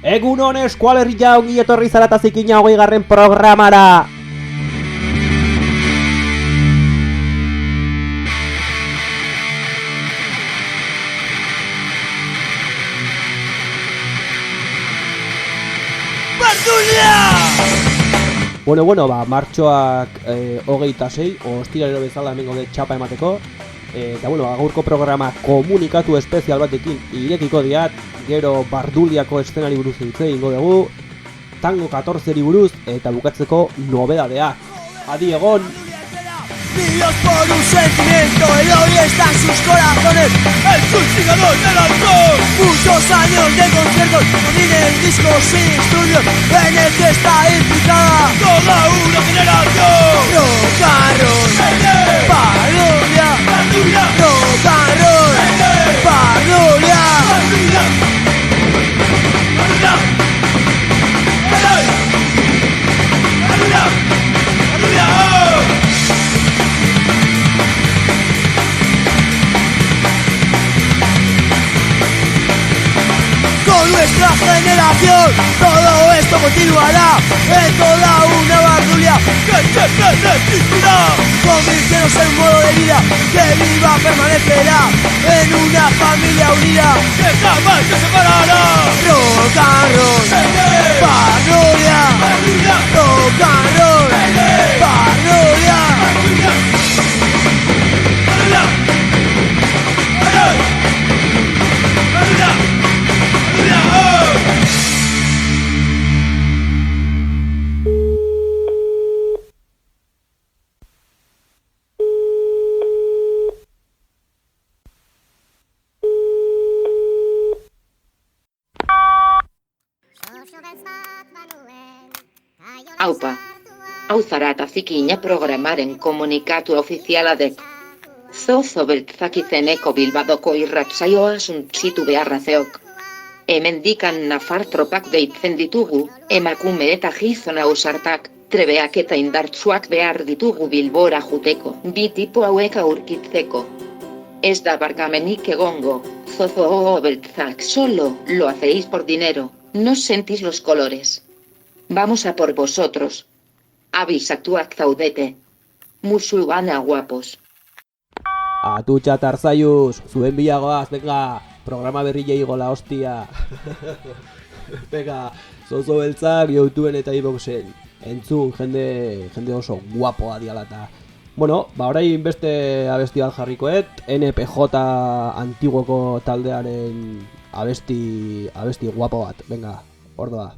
Egunon eskualerria ongi etorri zara eta zikina 20. programara. Bueno, martxoak 26, ostiralero bezala hemen gaude txapa emateko. Eta gaurko programa komunikatu espezial batekin irekiko diat, gero Barduliako eszenari buruz hitz egingo dugu, Tango 14 buruz eta bukatzeko nobedadea. Adi egon! Vividos por un sentimiento, el hoy está en sus corazones, el fustigador del alcohol. Muchos años de conciertos, el disco sin estudios, en el que está implicada toda una generación. Rock and roll, Bardulia, rock and roll, Bardulia. Con nuestra generación todo esto continuará en toda una Bardulia que siempre existirá, convirtiéndose en un modo de vida que viva permanecerá en una familia unida que jamás se separará. Rock and roll, Bardulia, rock and roll, Bardulia. Aupa, hau zara eta zikina programaren komunikatu ofiziala dek. Zozo beltzak izeneko Bilbadoko irratsaioa suntsitu beharra zeok. Hemendikan nafar tropak deitzen ditugu, emakume eta gizon ausartak, trebeak eta indartsuak behar ditugu Bilbora juteko, bi tipo hauek aurkitzeko. Ez da barkamenik egongo, zozo beltzak, solo lo hacéis por dinero, no sentís los colores. Vamos a por vosotros. Abisatuak zaudete. Musulmana guapos. Atutxa tarzaiuz, zuen bilagoaz, venga, programa berria igo la hostia. Venga, zozo beltzak YouTubeen eta iBoxen. Entzun, jende oso guapoa diala eta. Orain beste abesti bat jarrikoet, NPJ antiguoko taldearen abesti guapo bat. Venga, ordoa.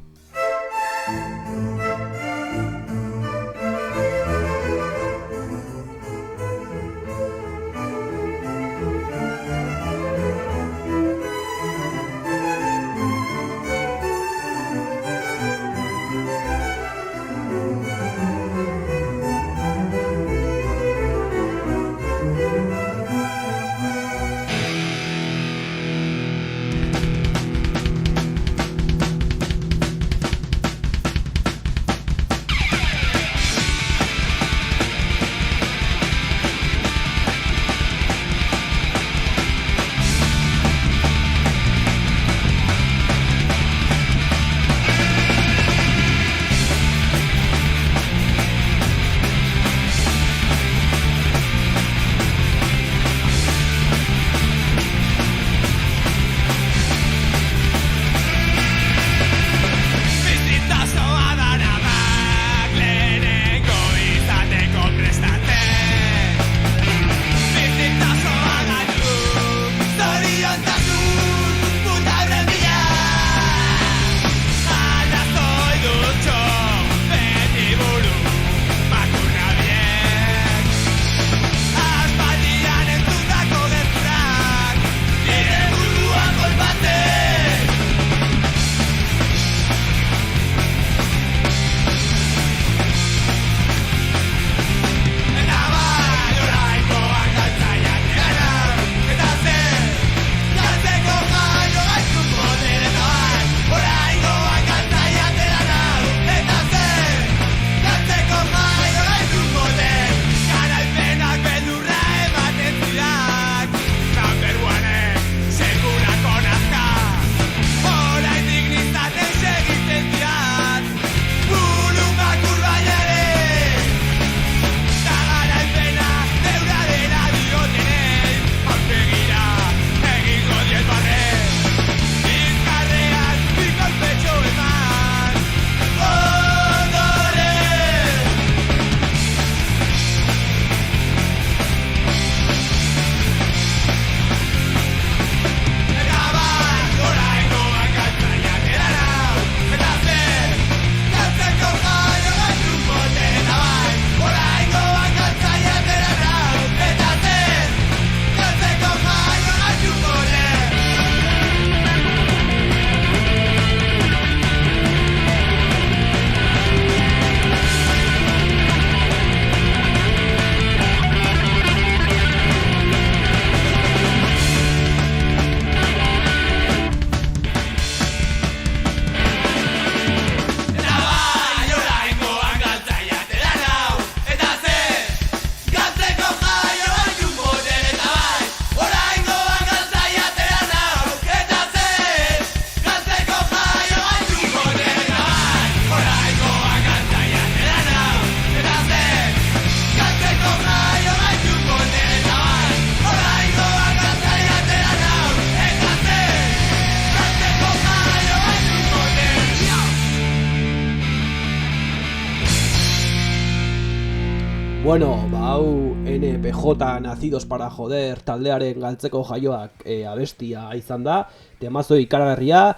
Bueno, hau NPJ Nacidos para Joder taldearen galtzeko jaioak abestia izan da, temazo ikaragarria,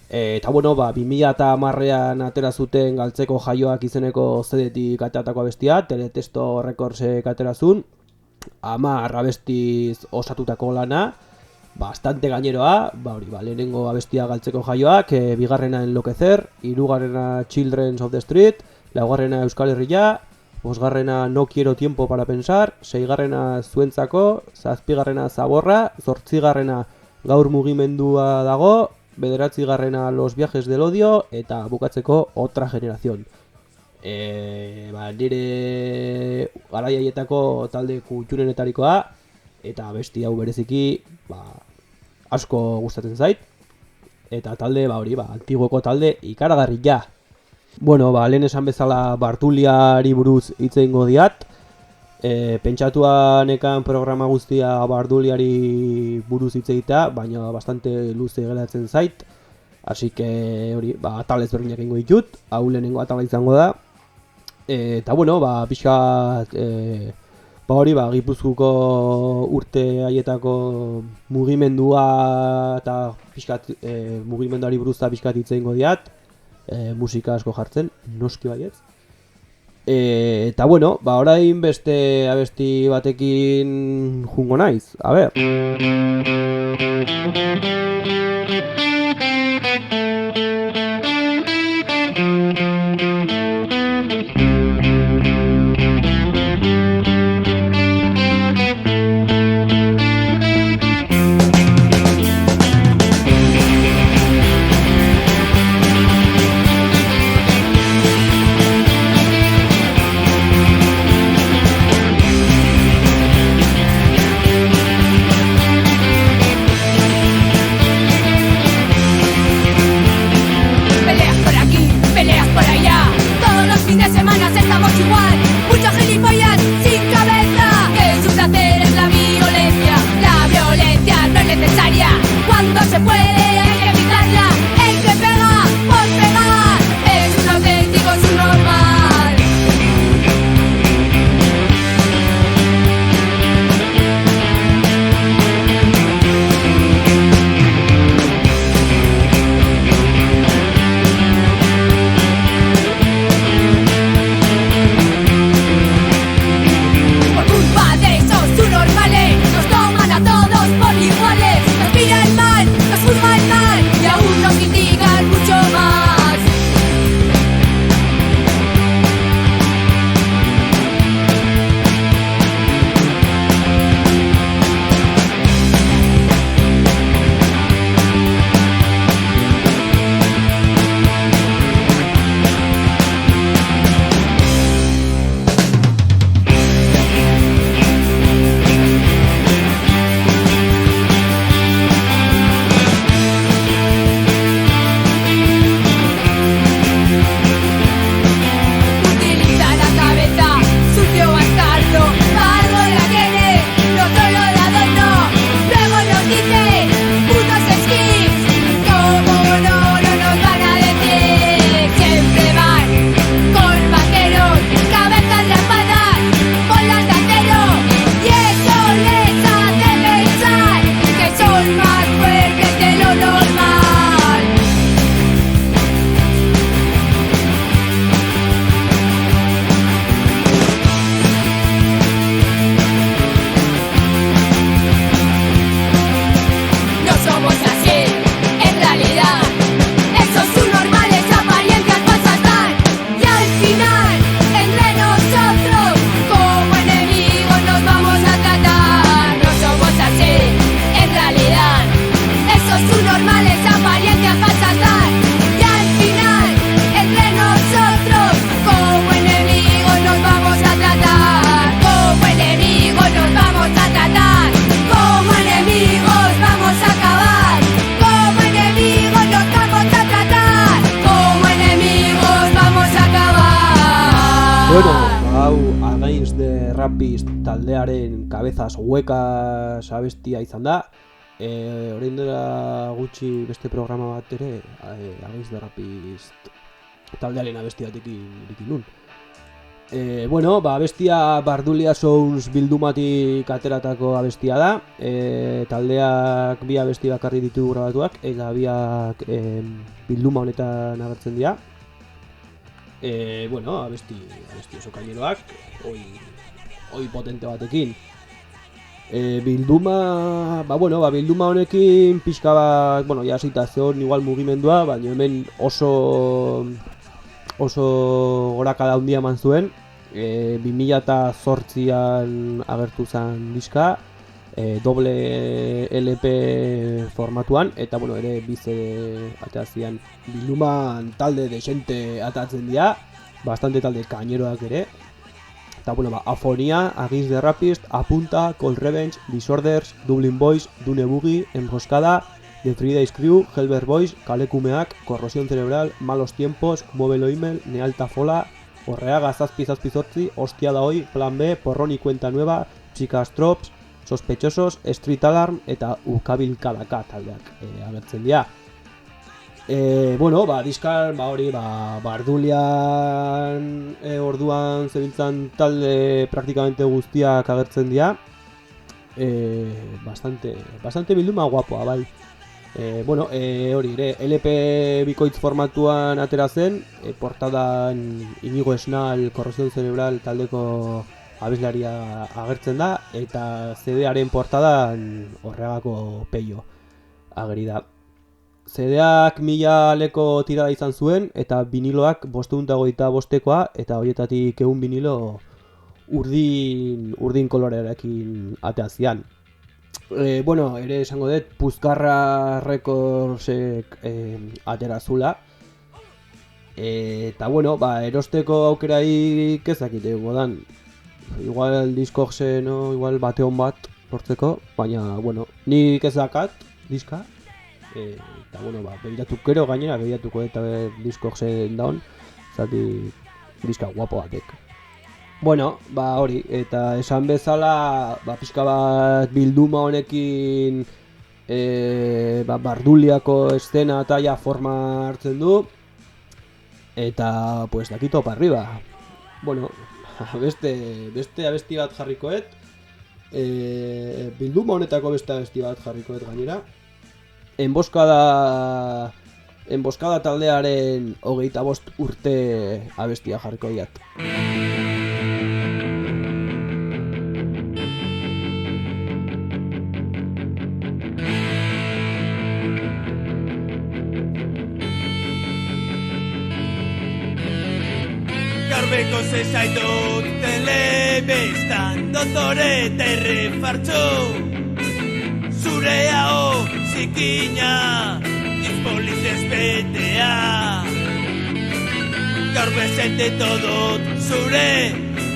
eta bueno, 2010an atera zuten galtzeko jaioak izeneko CD-tik ateratako abestia, Teletesto Recordsek aterazun, 10 abestiz osatutako lana, bastante gaineroa, lehenengo abestia galtzeko jaioak, bigarrena Enloquecer, hirugarrena Children of the Street, laugarrena Euskal Herria, bosgarrena No Quiero Tiempo para Pensar, seigarrena Zuentzako, zazpigarrena Zaborra, zortzigarrena Gaur Mugimendua dago, bederatzigarrena Los Viajes del Odio, eta bukatzeko Otra Generación. Nire garaiaietako talde kutxunenetarikoa, eta abesti hau bereziki asko gustatzen zait, eta talde antiguoko talde ikaragarria. Bueno, lehen esan bezala Barduliari buruz hitz egingo diat. Pentsatua nekan programa guztia Barduliari buruz hitz egitea, baina bastante luze geratzen zait. Así que atal ezberdinak egingo ditut, hau lehenengo atala izango da. Eta bueno, pixkat Gipuzkoako urte haietako mugimendua eta pixkat mugimenduari buruz da pixkat hitz egingo diat. Musika asko jartzen, noski baietz. Eta bueno, orain beste abesti batekin jungo naiz, a ber. taldearen Cabezas Huecas abestia izan da. Orain dela gutxi beste programa bat ere Against the Rapist taldearen abesti batekin nun. Bueno, abestia Bardulia Sounds bildumatik ateratako abestia da. Taldeak bi abesti bakarri ditu grabatuak, eta biak bilduma honetan agertzen dira. Bueno, abesti oso kaineroak, oi potente batekin. Bilduma, bilduma honekin pixka bat, ja zitazion igual mugimendua, baina hemen oso gorakada handia eman zuen. 2008an agertu zen diska, doble LP formatuan, eta ere bize ateazian. Bilduman talde desente atatzen dira, bastante talde kaineroak ere. Eta Afonia, Against the Rapist, Apunta, Cold Revenge, Disorders, Dublin Boys, Dune Boogie, Emboscada, The 3 Days Crew, Helber Boys, Kalekumeak, Corrosión Cerebral, Malos Tiempos, Muévelo Email, Nealta Fola, Orreaga Zazpi, Hostia da Hoy, Plan B, Porrón y Cuenta Nueva, Chicas Trops, Sospechosos, Street Alarm eta Ukabil Kadaka taldeak agertzen dira. Diskan, Bardulian orduan zebiltzan talde praktikamente guztiak agertzen dira. Bastante bilduma guapoa, bai. Hori ere, LP bikoitz formatuan atera zen, portadan Inigo Esnal, Corrosión Cerebral taldeko abeslaria agertzen da, eta CD-aren portadan Orreagako Peio ageri da. CD-ak 1000 leko tirada izan zuen, eta viniloak 525 eta horietatik 100 vinilo urdin kolorearekin ateazian. Ere esango dut, Puzkarra Recordsek atera zula. Eta erosteko aukeraik ezakite godan. Igual Discogsen, igual bateon bat portzeko, baina, nik ez dakat diska. Eta, begiratuko gainera, begiratuko eta Discogsen daun, zati diska guapo batek. Hori, eta esan bezala, pixka bat bilduma honekin Barduliako estena eta ja forma hartzen du. Eta, dakito pa arriba. Beste abesti bat jarrikoet. Bilduma honetako beste abesti bat jarrikoet gainera. Emboscada taldearen 25 urte abestia jarriko diat. Garbeko zezaitut telebestan dotore terre fartxo. Zure hau zikina izpolitez betea. Gaur bezete todot zure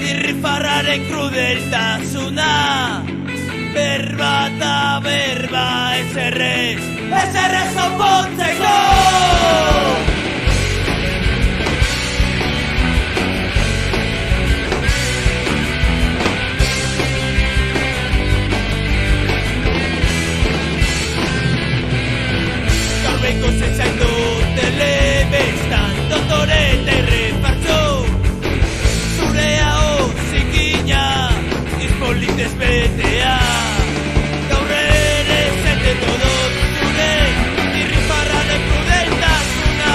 irrifarraren krudeltasuna. Berba eta berba ezerrez opontzeko. Garbeko zezaindu telebestan dotore terre fartxo. Zure hau zikina izpolitez betea. Gaur ere zete todot zure irrifarraren prudentasuna.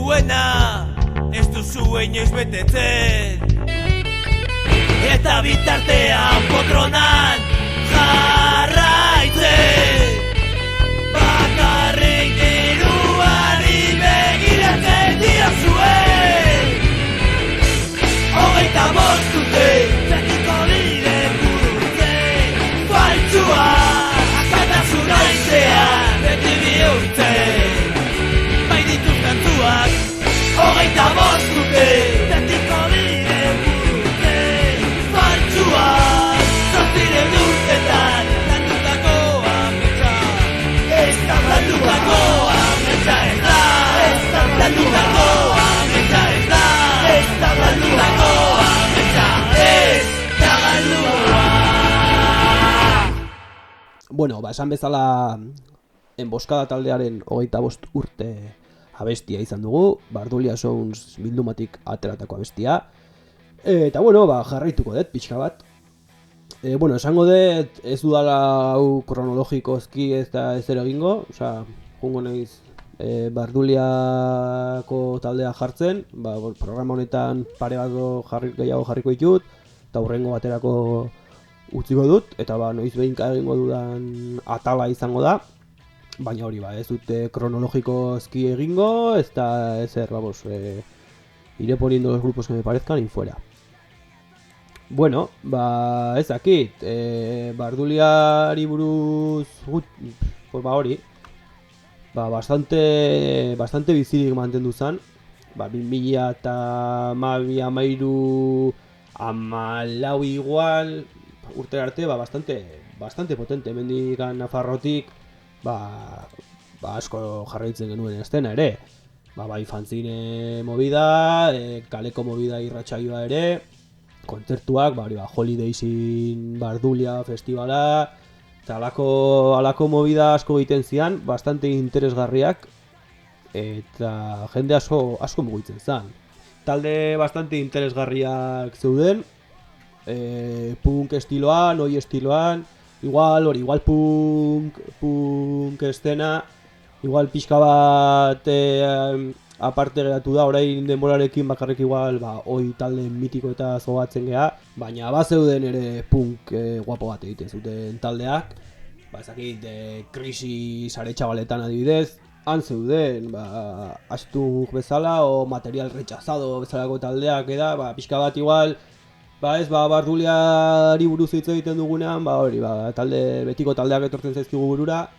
zuena ez duzu inoiz betetzen. Eta bitartean potronan jarraitzen. Bakarrik diruari begiratzen diozuen. 25 urte betiko bide burutzen. Faltsua askatasuna izean beti bihurtzen. Bai dituz kantzuak 25 urte betiko bide burutzen. Faltsua zortziren urtetan landutako ametsa. Ez da landutako ametsa ez da. Ez da landutako ametsa ez da. Ez da landutako ametsa ez da galdua. Bueno, esan bezala Enboskada taldearen 25 urte abestia izan dugu, Bardulia Sounds bildumatik ateratako abestia. Eta bueno, jarraituko dut pixka bat. Esango dut ez dudala hau kronologikozki ez da ezer egingo, jungo naiz Barduliako taldea jartzen, programa honetan pare bat gehiago jarriko ditut, eta hurrengo baterako utziko dut, eta noiz behinka egingo dudan atala izango da. Baina hori ez dute kronologikozki egingo, ez da ezer, iré poniendo los grupos que me parezcan y fuera. Bueno, ez dakit, Barduliari buruz, hori, bastante bizirik mantendu zen, 2012, 2013 igual, urte arte, bastante potente, hemendik Nafarrotik, asko jarraitzen genuen estena ere. Bai fanzine movida, kaleko movida irratsaioa ere, kontzertuak, Holidaysin Bardulia festivala, eta alako movida asko egiten zian, bastante interesgarriak, eta jende asko mugitzen zen. Talde bastante interesgarriak zeuden, punk estiloan, oi estiloan, igual punk estena, igual pixka bat aparte geratu da, orain denborarekin bakarrik igual oi talde mitiko eta zogatzen geha, baina zeuden ere punk guapo bat egiten zuten taldeak, ezakit krisi sare txabaletan adibidez, han zeuden, astuk bezala o material rechazado bezalako taldeak eda, pixka bat igual, Barduliari buruz hitz egiten dugunean, betiko taldeak etortzen zaizkigu burura,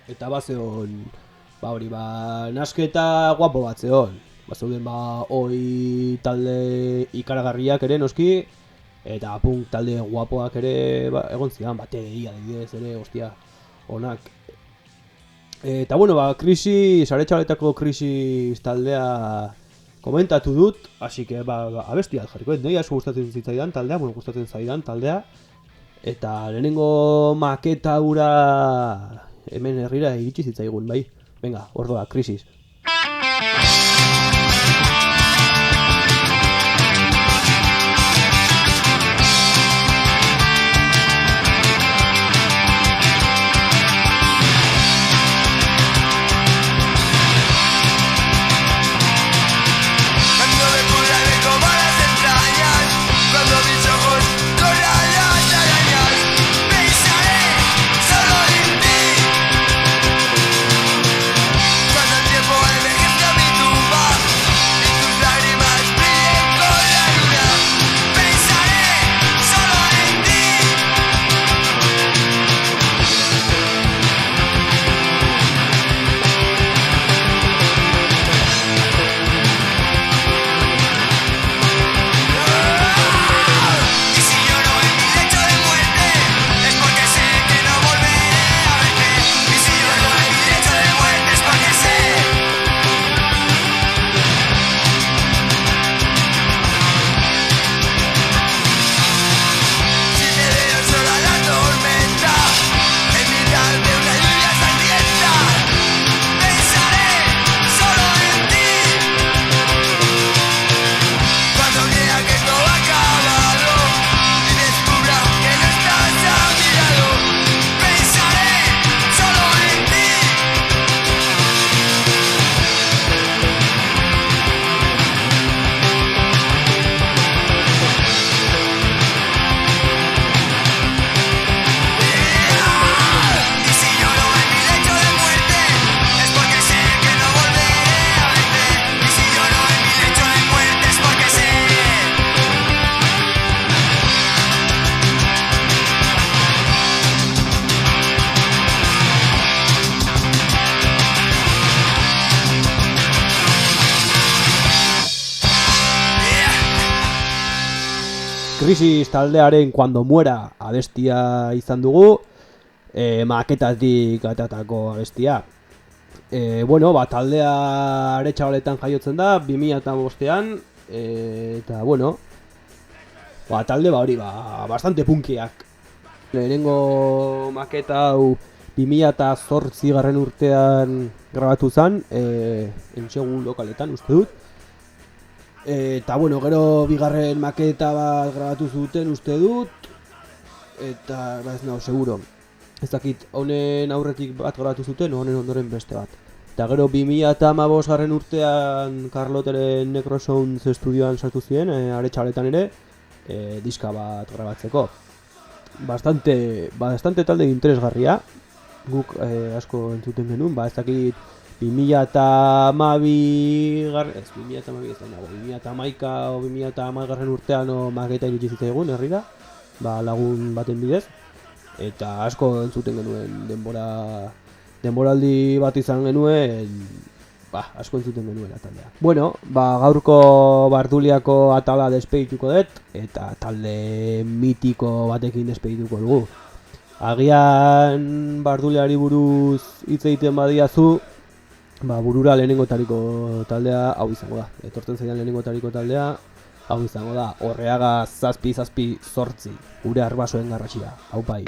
eta zeon, nasketa guapo bat zeon. Zeuden oi talde ikaragarriak ere noski, eta punk talde guapoak ere egon zidan, batei adibidez ere, onak. Eta krisi, sare txabaletako krisi taldea komentatu dut, así que abestia jarriko, nahi asko gustatzen zitzaidan taldea, gustatzen zaidan taldea, eta lehenengo maketa hura hemen herrira iritsi zitzaigun, bai. Venga, ordoa, krisis. Tiempo Crisis taldearen Cuando Muera abestia izan dugu, maketatik atatako abestia. Taldea Aretxabaletan jaiotzen da 2005an, eta talde hori bastante punkiak. Lehenengo maketa hau 2008 urtean grabatu zen, entsegu lokaletan uste dut. Eta gero bigarren maketa bat grabatu zuten uste dut, eta ez nago seguro. Ez dakit, honen aurretik bat grabatu zuten, honen ondoren beste bat. Eta gero 2015 urtean Carloteren Necrosounds estudioan sartu ziren, Aretxabaletan ere, diska bat grabatzeko. Bastante talde interesgarria, guk asko entzuten genuen, ez dakit 2011 o 2010 urtean maketa iritsi zitzaigun herrira, lagun baten bidez, eta asko entzuten genuen denboraldi bat izan genuen, asko entzuten genuen taldea. Gaurko Barduliako atala despedituko dut, eta talde mitiko batekin despedituko dugu. Agian Barduliari buruz hitz egiten badiazu, burura lehenengotariko taldea hau izango da. Etortzen zaidan lehenengotariko taldea hau izango da. Orreaga 7-8, gure arbasoen garratxia. Aupai!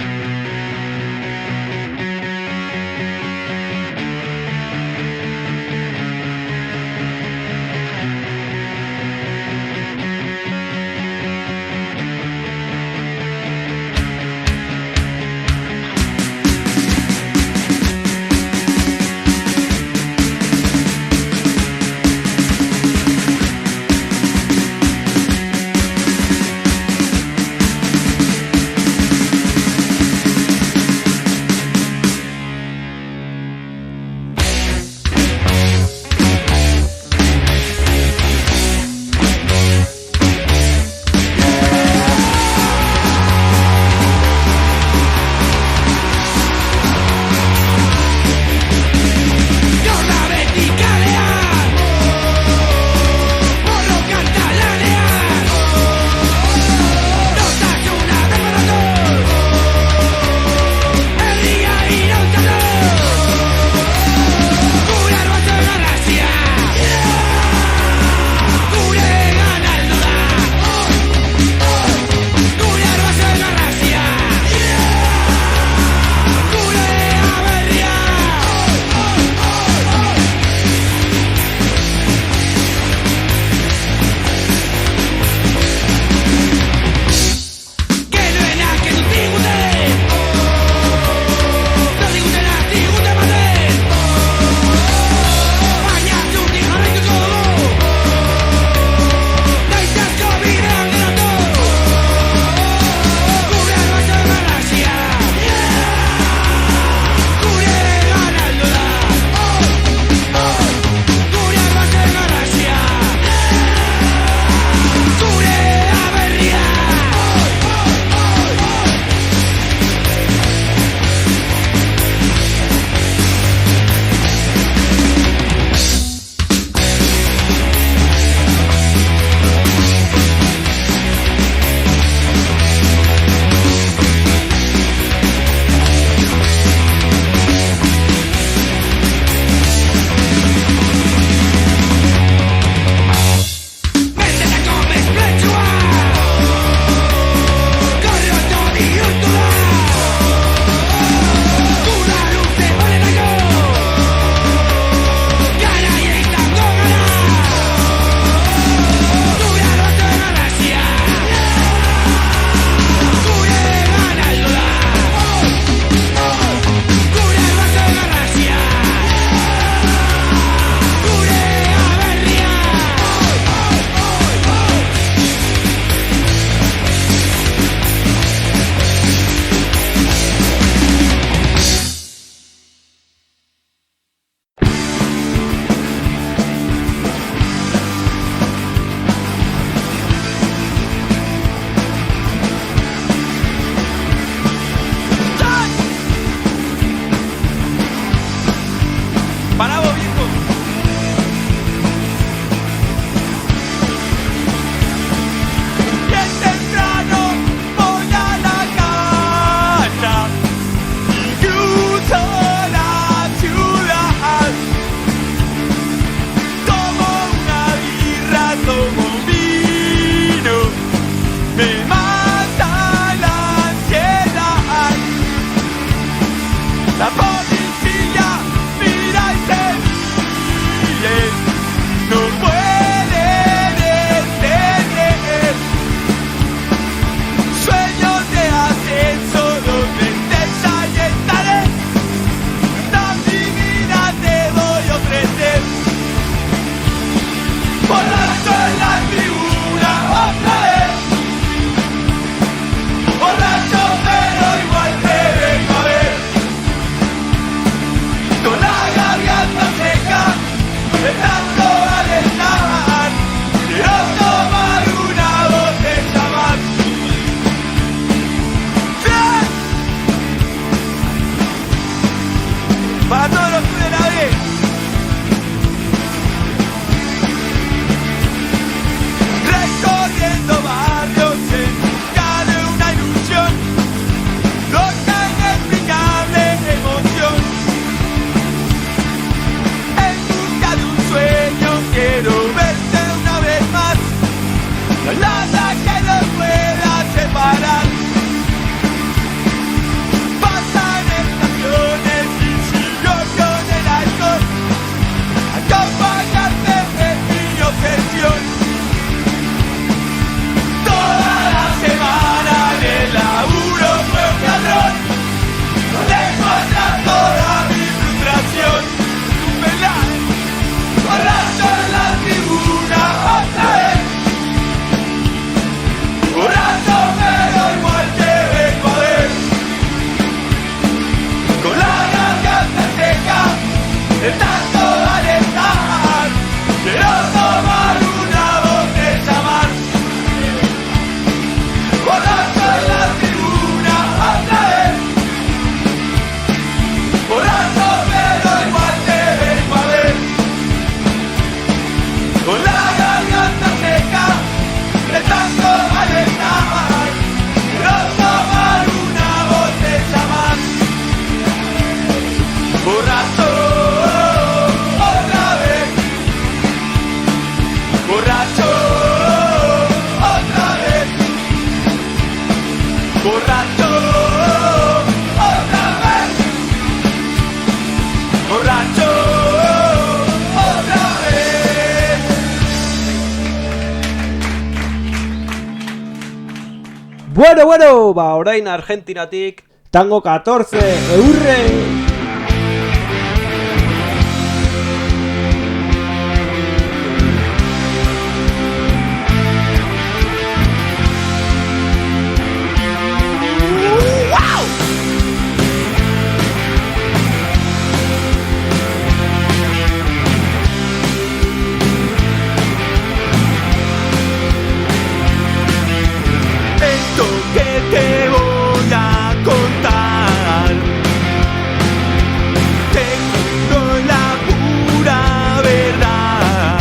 borracho, otra vez, borracho, otra vez. Bueno, ba, orain Argentinatik tango 14, eurre! Te voy a contar, te juro la pura verdad.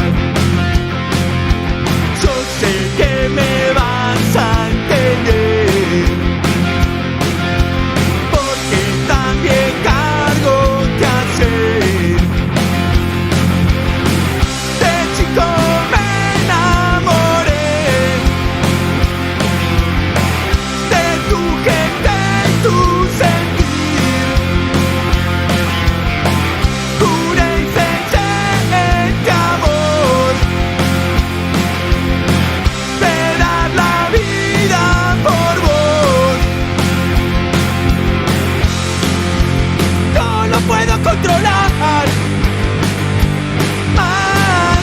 Yo sé que me vas a entender, porque también cargo que hacer. De chico me enamoré de tu gente y tu sentir. Juré y sellé este amor, de dar la vida por vos. No lo puedo controlar más,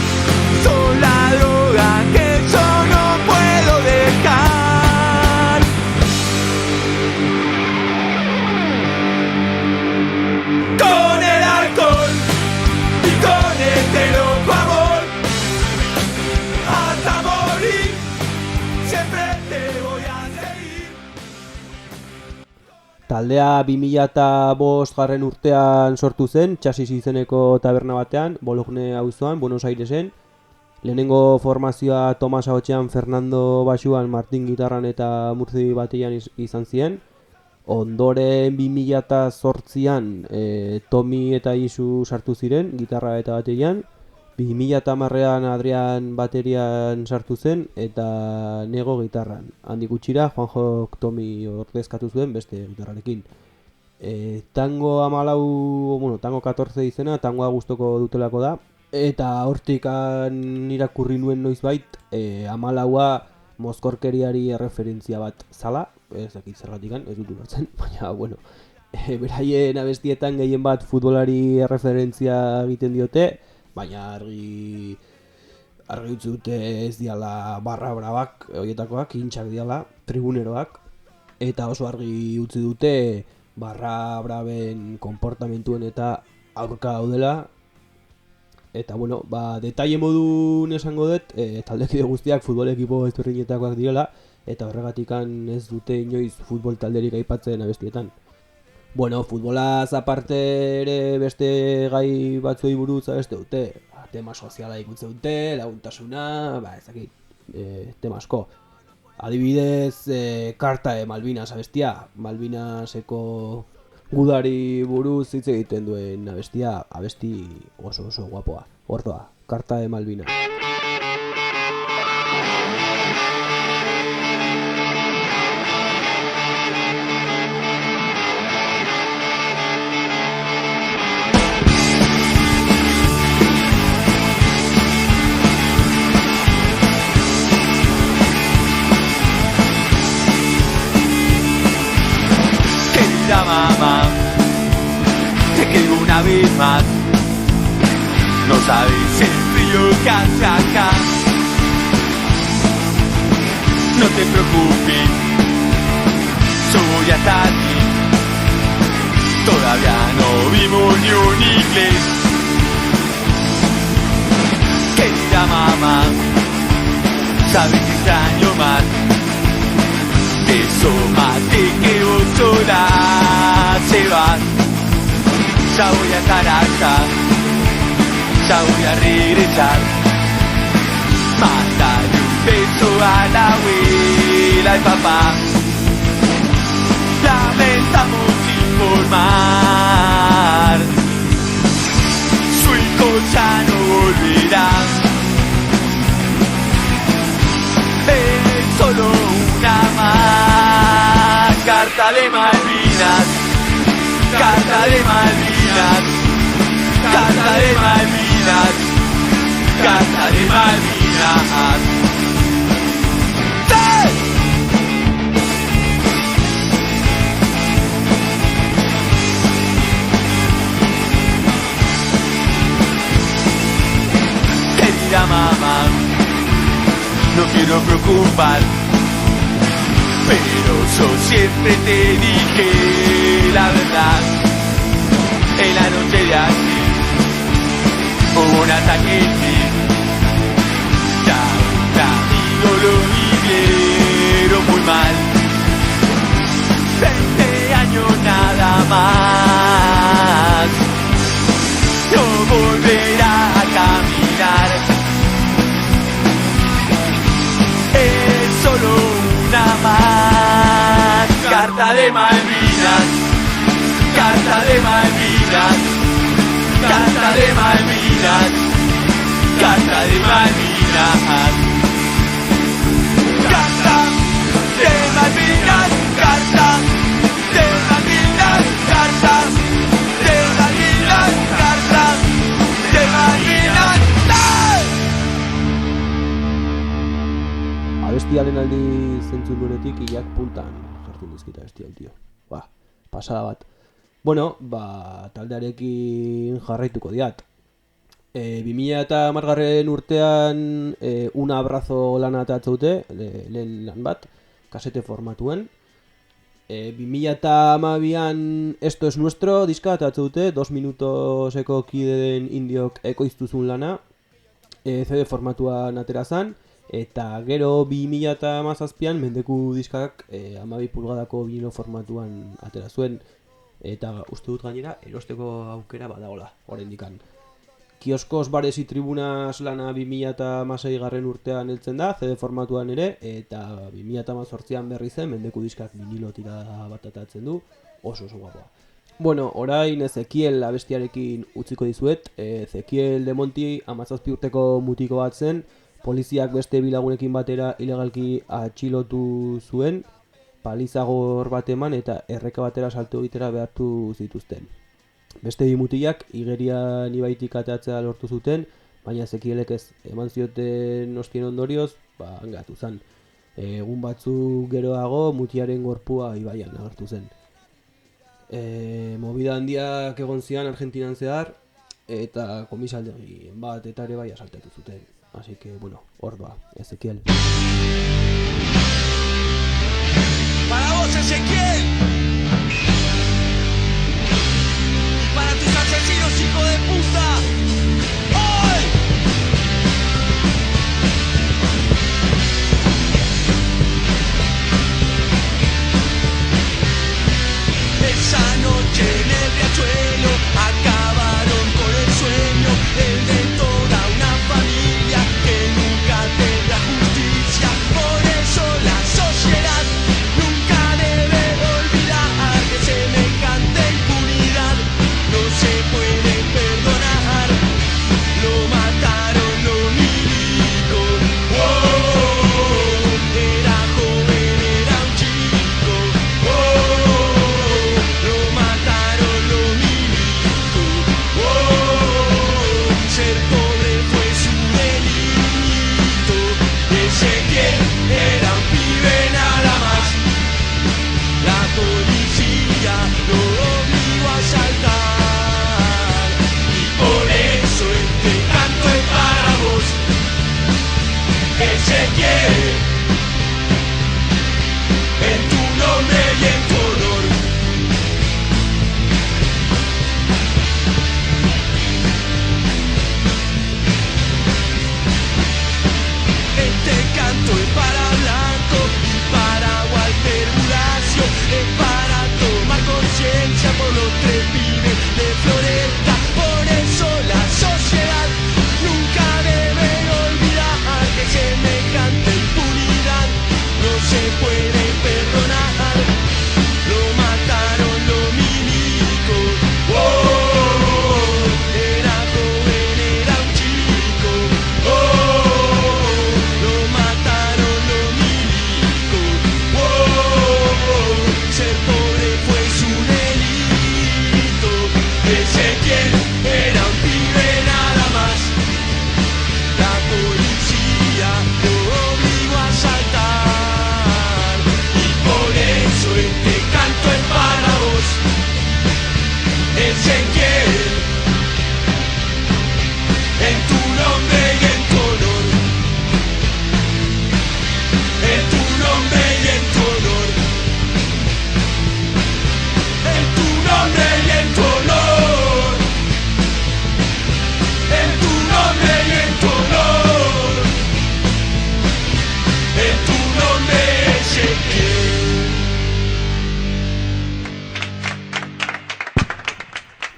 son la droga que yo no puedo dejar. Con el alcohol y con este loco amor, hasta morir, siempre te voy a seguir. Taldea 2005 garren urtean sortu zen, Txasis izeneko taberna batean, Bologne auzoan, Buenos Airesen. Lehenengo formazioa Tomas ahotsean, Fernando basuan, Martin gitarran eta Murzi batean izan ziren. Ondoren 2008an Tomi eta Isu sartu ziren, gitarra eta baterian. 2010an Adrian baterian sartu zen eta Nego gitarran. Handik gutxira Juanjok Tomi ordezkatu zuen beste gitarrarekin. Tango 14 izena, tangoa gustoko dutelako da. Eta hortikan irakurri nuen noizbait, 14a mozkorkeriari erreferentzia bat zala, ez dakit zergatikan, ez dut ulertzen, baina, bueno, beraien abestietan gehien bat futbolari erreferentzia egiten diote, baina argi utzi dute ez diala barra brabak, horietakoak, hintxak diala, tribuneroak, eta oso argi utzi dute barra braben konportamentuen eta aurka daudela. Eta bueno, ba, detaile modun esango dut, taldekide guztiak futbol ekipo ezberdinetakoak direla, eta horregatikan ez dute inoiz futbol talderik aipatzen abestietan. Bueno, futbolaz aparte ere beste gai batzuei buruz abeste dute. Tema soziala ikutze dute, laguntasuna, ba, ez dakit, tema asko. Adibidez, Karta de Malvinas abestia, Malvinaseko gudari buruz hitz egiten duen abestia, abesti oso guapoa. Ordoa, Karta de Malvinas. Querida mamá, te quiero una vez más. No sabes el frío que hace acá. No te preocupes, yo voy a estar aquí. Todavía no vimos ni un inglés. Querida mamá, sabes que extraño más. Eso mate que vos sola se vas. Ya voy a estar acá, ya voy a regresar. Mándale un beso a la abuela y papá. Lamentamos informar, su hijo ya no volverá. Es solo una más. Carta de Malvinas, Carta de Malvinas, Carta de Malvinas, Carta de Malvinas. ¡Sí! Querida mamá, no quiero preocupar, pero yo siempre te dije la verdad. En la noche de ayer hubo un ataque en mí, ya un amigo lo vivieron muy mal. 20 años nada más, no volverá a caminar. Es solo una más. Carta de Malvinas, Carta de Malvinas, Carta de Malvinas, Carta de Malvinas. Carta de Malvinas, Carta de Malvinas, Carta de Malvinas, Carta de Malvinas. Abestiaren aldi zentzu nuenetik hilak puntan jartzen dizkita abesti hau, tio. Pasada bat. Bueno, taldearekin jarraituko diat. 2010 urtean Un Abrazo lana atatzeute, lehen lan bat, kasete formatuen. 2012an Esto es Nuestro diska atatzeute, 2 minutoseko kideen indiok ekoiztuzun lana, CD formatuan aterazan. Eta gero 2017an Mendeku diskak 12 pulgadako vinilo formatuan atera zuen. Eta uste dut gainera erosteko aukera badagola, oraindikan. Kioskos, bares y tribunas lana 2016 urtean heltzen da, CD formatuan ere, eta 2018an berri zen Mendeku diskak vinilo tirada bat atatzen du, oso guapoa. Bueno, orain Ezekiel abestiarekin utziko dizuet. Ezekiel de Monti 17 urteko mutiko bat zen, poliziak beste bilagunekin batera ilegalki atxilotu zuen, palizagor bat eman eta erreka batera salto egitera behartu zituzten. Beste bi mutilak igerian ibaitik ateatzea lortu zuten, baina Ezekielek ez eman zioten ostien ondorioz, angatu zen. Egun batzuk geroago mutiaren gorpua ibaian agertu zen. Movida handiak egon zian Argentinan zehar, eta komisaldegi bat eta ere bai asaltatu zuten. Así que, bueno, hor doa, Ezekiel. Para vos, Ezequiel. Para tus asesinos, hijo de puta. ¡Hoy! Esa noche en el riachuelo acabaron con el sueño, el de toda una familia que nunca tendrá justicia. Por eso la sociedad nunca debe olvidar que semejante impunidad no se puede perdonar. Lo mataron los milicos. Oh, era joven, era un chico. Oh, lo mataron los milicos.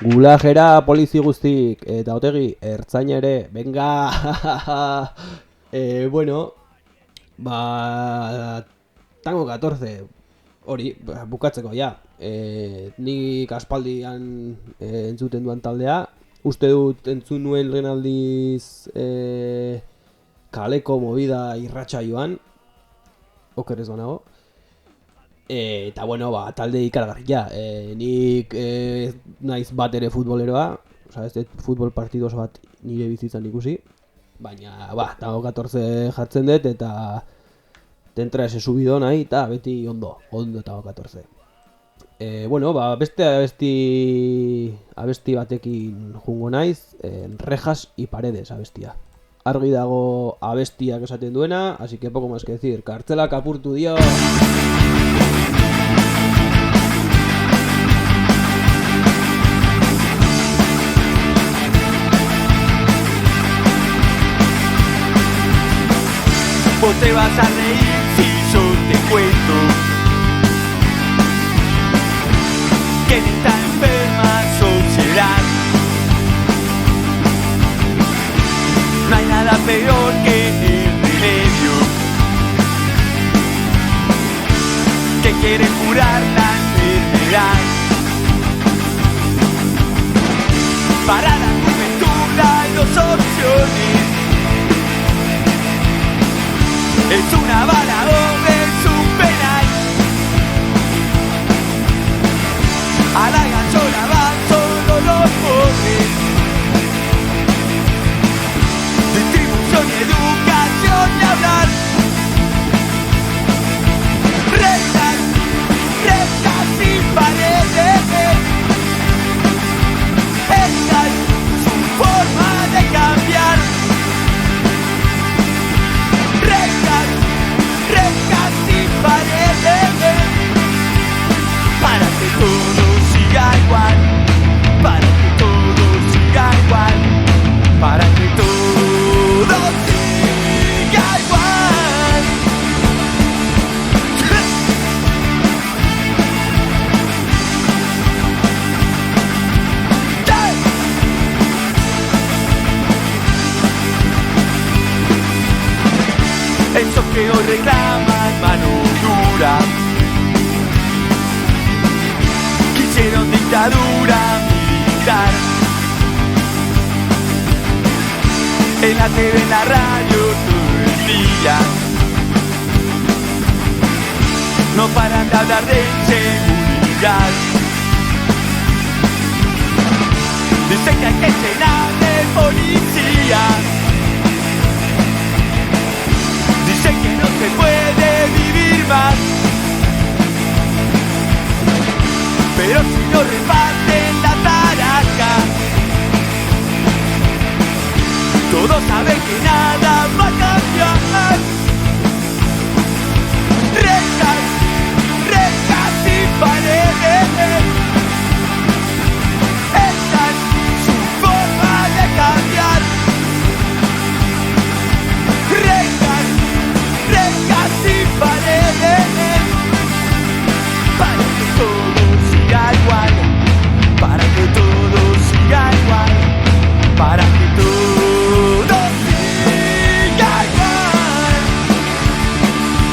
Gulajera polizi guztik, eta Otegi, ertzaina ere, venga! Bueno, tango 14, hori, bukatzeko, ja. Nik aspaldian entzuten duan taldea, uste dut entzun nuen lehen aldiz kaleko movida irratsaioan, oker ez banago. Eta bueno, talde ikaragarria. Nik naiz bat ere futboleroa, oza, ez futbol partidu oso bat nire bizitzan ikusi, baina, tango 14 jartzen dut eta tentra ese subido nahi eta beti ondo tango 14. Bueno, beste abesti batekin jungo naiz, Rejas y Paredes abestia. Argi dago abestiak esaten duena, así que poco más que decir. Kartzelak apurtu dio! Vos te vas a reír si yo te cuento que en esta enferma sociedad no hay nada peor que el remedio que quiere curar la enfermedad. Para la juventud hay dos opciones: es una bala o es un penal. A la ganchola van solo los pobres. Distribución y educación y hablar. Rejas y paredes. Esta es su forma de cambiar. Rejas y paredes. Para que todo siga igual. Para que todo siga igual. Para que todo siga igual. Esos que hoy reclaman mano dura quisieron dictadura militar. En la TV, en la radio, todo el día no paran de hablar de inseguridad. Dicen que hay que llenar de policías. Dicen que no se puede vivir más. Pero si no reparten la taraca, todos saben que nada va a cambiar. Rejas y paredes. Esta es su forma de cambiar. Rejas y paredes. Para que todo siga igual. Para que todo siga igual. Para que todo siga igual.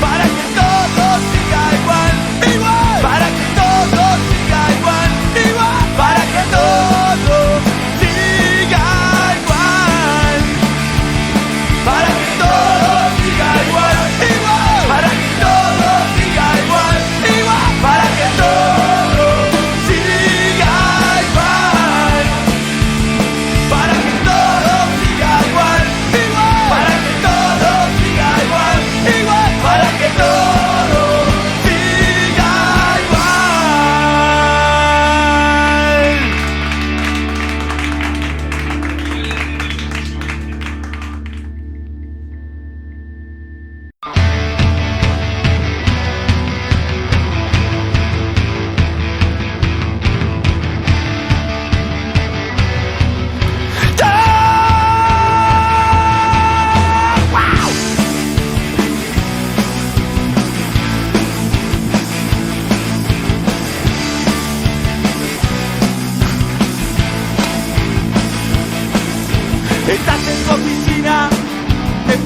Para que todo siga igual. Igual. Para que todo siga igual. Igual. Para que todo siga igual. Para que todo siga igual. Igual. Para que todo siga igual. Igual. Para que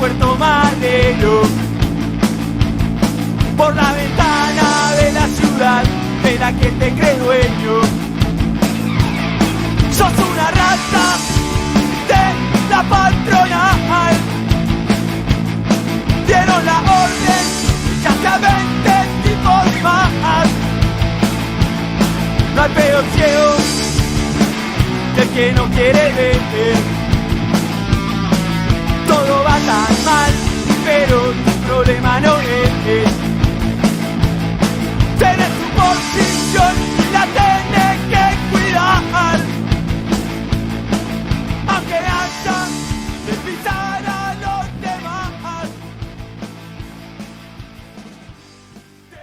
Puerto Madero. Por la ventana de la ciudad de la que te crees dueño. Sos una rata de la patronal. Dieron la orden ya hasta 20 tipos más. No hay peor ciego del que no quiere ver. Todo va tan mal, pero tu problema no es. Tenés tu posición y la tenés que cuidar. Aunque haya de pisar a los demás.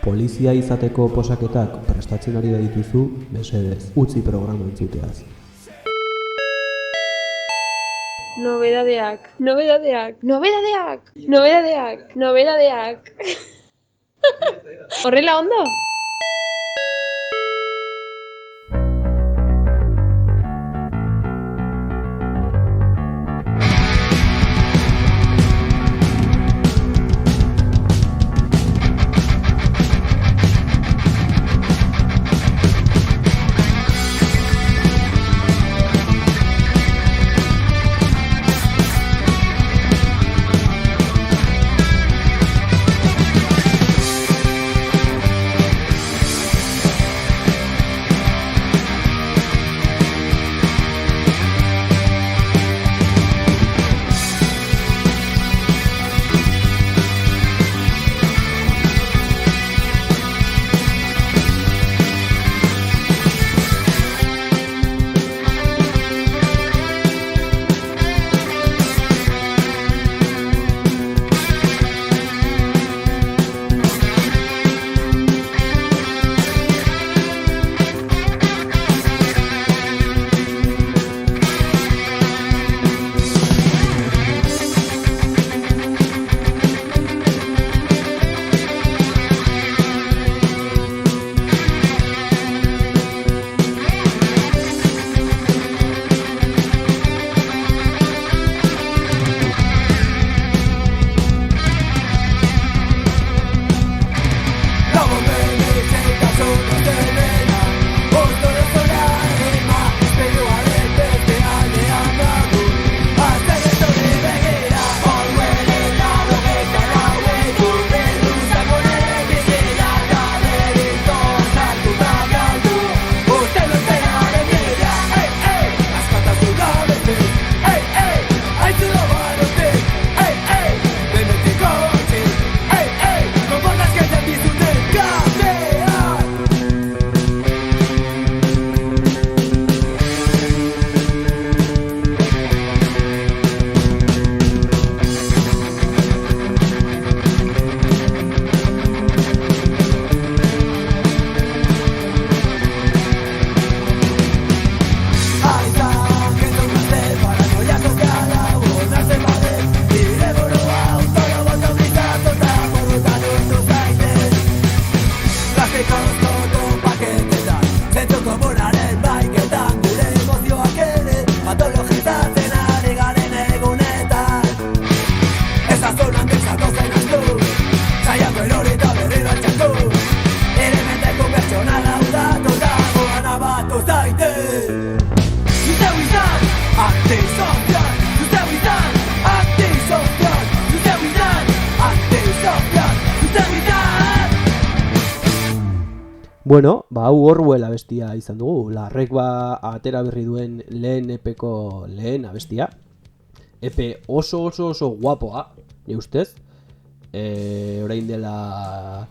Polizia izateko posaketak prestatzen ari da dituzu, mesedez, utzi programa entzuteaz. Nobedadeak, nobedadeak, nobedadeak, nobedadeak, nobedadeak. Horrela ondo? Bueno, hau Orwell abestia izan dugu. Larrek atera berri duen lehen epeko lehen abestia. Epe oso guapoa, ni ustez. Orain dela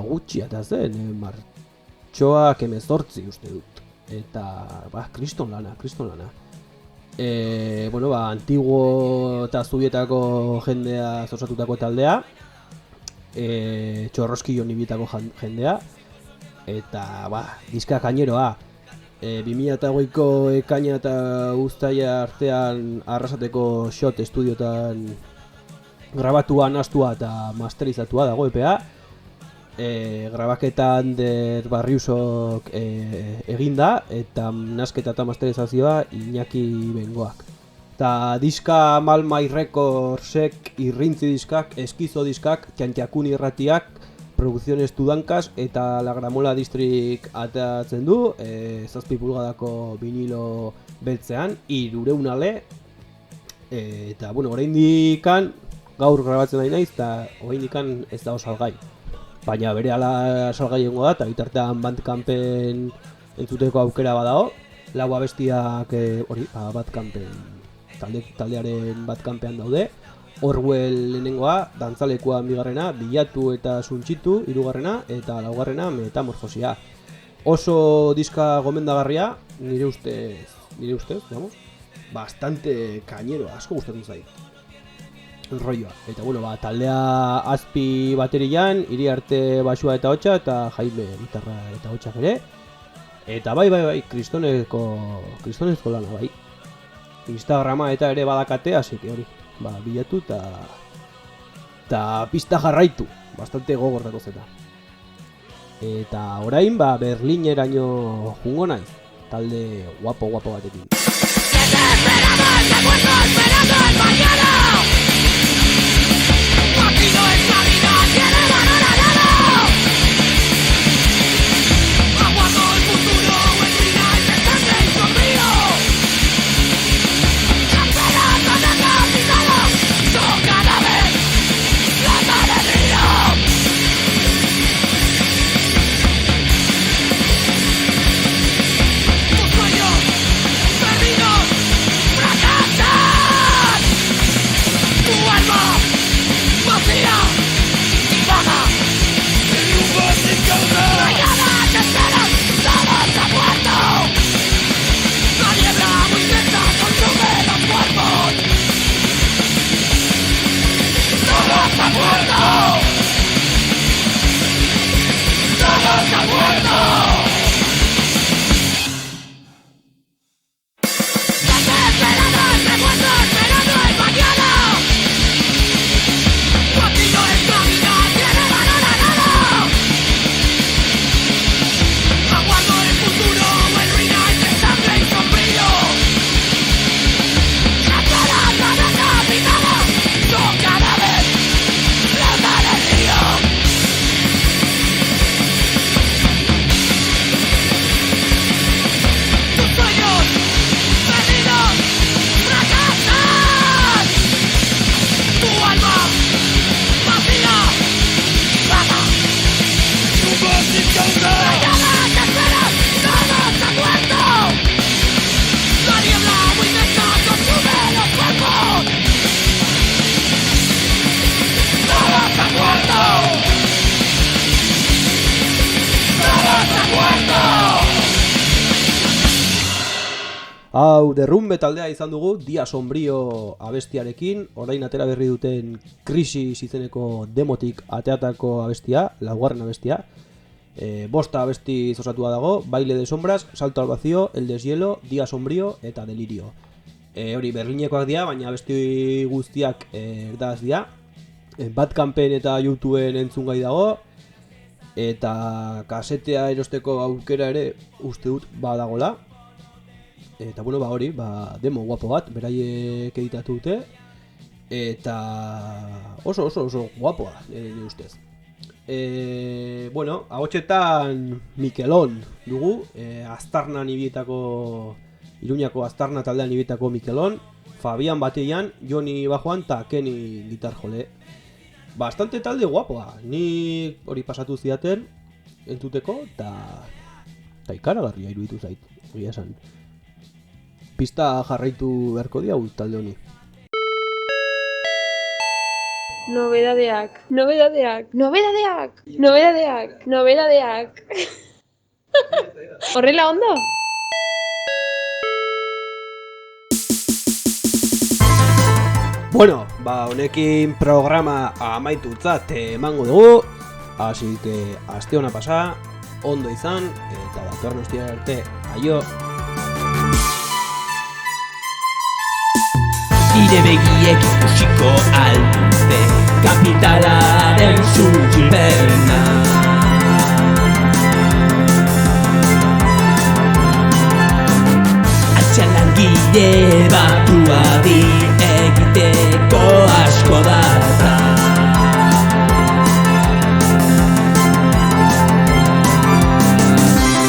gutxi eta zen, martxoak 18 uste dut. Eta, kriston lana. Antiguo eta Zubietako jendea osatutako taldea. Txorroski Jonibietako jendea. Eta, diska kaineroa. 2008ko ekaina eta uztaila artean Arrasateko Shot estudiotan grabatua, nastua eta masterizatua dago EPA. Grabaketa Ander Barriusok eginda eta nasketa eta masterizazioa Iñaki Bengoak. Eta diska Malmai Recordsek, irrintzi diskak, eskizo diskak, Txantxakun irratiak, Producciones Tudankas eta La Gramola District atatzen du, 7 pulgadako vinilo beltzean, 300 ale, eta bueno, oraindikan gaur grabatzen ari naiz, eta oraindikan ez dago salgai. Baina berehala salgai egongo da, eta bitartean Bandcampen entzuteko aukera badago, 4 abestiak Bandcampen, taldearen Bandcampean daude. Orwell lehenengoa, dantzalekua bigarrena, bilatu eta suntxitu hirugarrena, eta laugarrena metamorfosia. Oso diska gomendagarria, nire ustez, vamos, bastante cañero, asko gustatzen zait. Rolloa. Eta bueno, taldea Azpi baterian, Iriarte basua eta hotxa, eta Jaime gitarra eta hotxak ere. Eta bai, kristonezko lana bai. Instagrama eta ere badakate, así que hori. Bilatu eta pista jarraitu, bastante gogorrako zeta. Eta orain, Berlineraino jungo naiz, talde guapo batekin. Hau derrumbe taldea izan dugu, Dia Sombrio abestiarekin, orain atera berri duten Krisis izeneko demotik ateatako abestia, laugarren abestia. 5 abesti osatua dago, Baile de Sombras, Salto al Vacío, El Deshielo, Dia Sombrio eta Delirio. Hori Berlinekoak dira, baina abesti guztiak erdaz dira. Bandcampen eta YouTubeen entzungai dago, eta kasetea erosteko aukera ere uste dut badagola. Eta bueno, hori, demo guapo bat, beraiek editatu dute, eta oso guapoa, nire ustez. Bueno, ahotsetan Mikelon dugu, Aztarnan ibietako, Iruñako Aztarna taldean ibietako Mikelon, Fabian batean, Joni bajoan eta Kenny gitar jole. Bastante talde guapoa, ni hori pasatu zidaten entuteko, eta ikaragarria iruditu zait, egia esan. Pista jarraitu beharko diagu talde honi. Nobedadeak. Horrela ondo? Bueno, honekin programa amaitutzat emango dugu, así que aste ona pasa, ondo izan, eta datorren ostiral arte, aio! Nire begiek ikusiko aldute kapitalaren suntsiperna. Atxan langi Ile batuari egiteko asko da.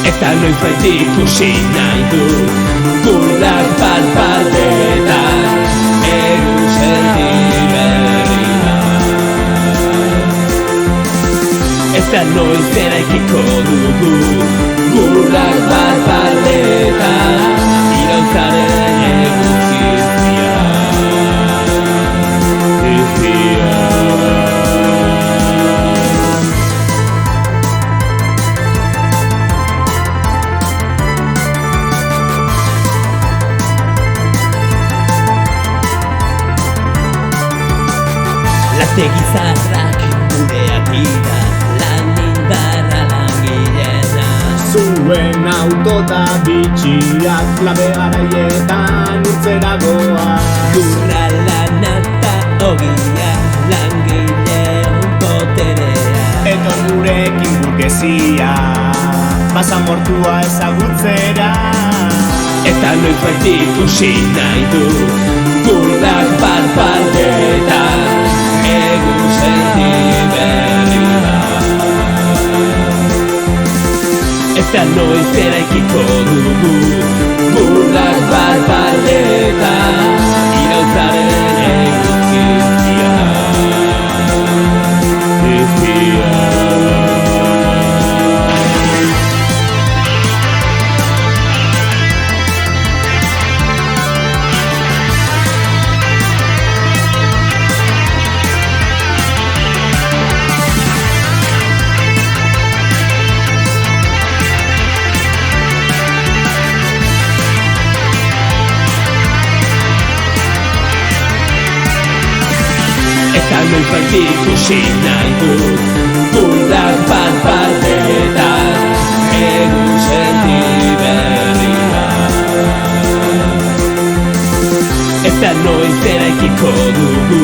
Eta noiz bait ikusi nahi dut gurdak palpaldetan egun senti berrira. Eta noiz eraikiko dugu gurdak palpaldetan iraultzaren egun zizia. Lategi zarrak gureak dira, lan indarra langileena. Zuen auto da bitxiak klabe garaietan urtzera goa. Lurra lana eta ogia, langileon boterea. Etor gurekin burgesia, pasamortua ezagutzera. Eta noiz bait ikusi nahi du gurdak palpaldetan egun senti berrira. Eta noiz eraikiko dugu gurdak palpaldetan iraultzaren egun zizia. Eta noiz bait ikusi nahi dut gurdak palpaldetan egun senti berrira. Eta noiz eraikiko dugu